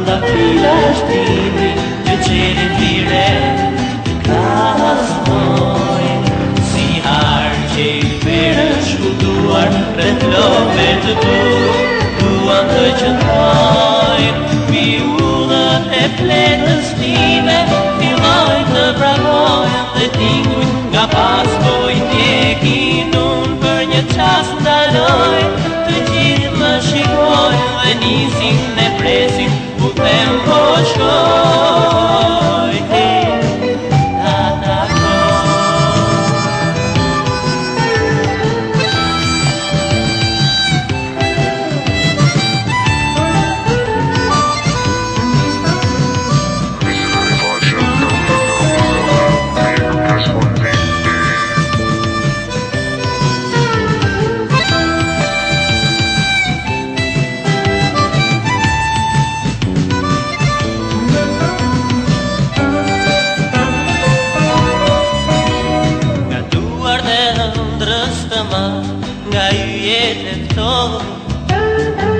nga fila shtimi të qelit lire krasnoj si harë që i verë shkutuar rreth love të duan të qëndroj piullët e fletës time filloj të bravojnë dhe tinguj nga paskoj tjekin unë për një qas ndaloj të gjithë më shikojnë dhe nisin e presin u them po shkoj nga yjet e këto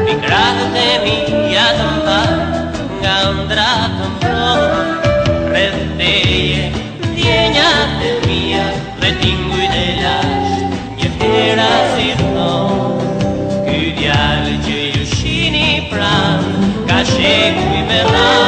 Pikrahët e mija të mba nga ëndra të mbro rreth teje djenjat e mija dhe tingujt e lash një hera si thon ky djalë që ju shini pran ka shekuj me radhë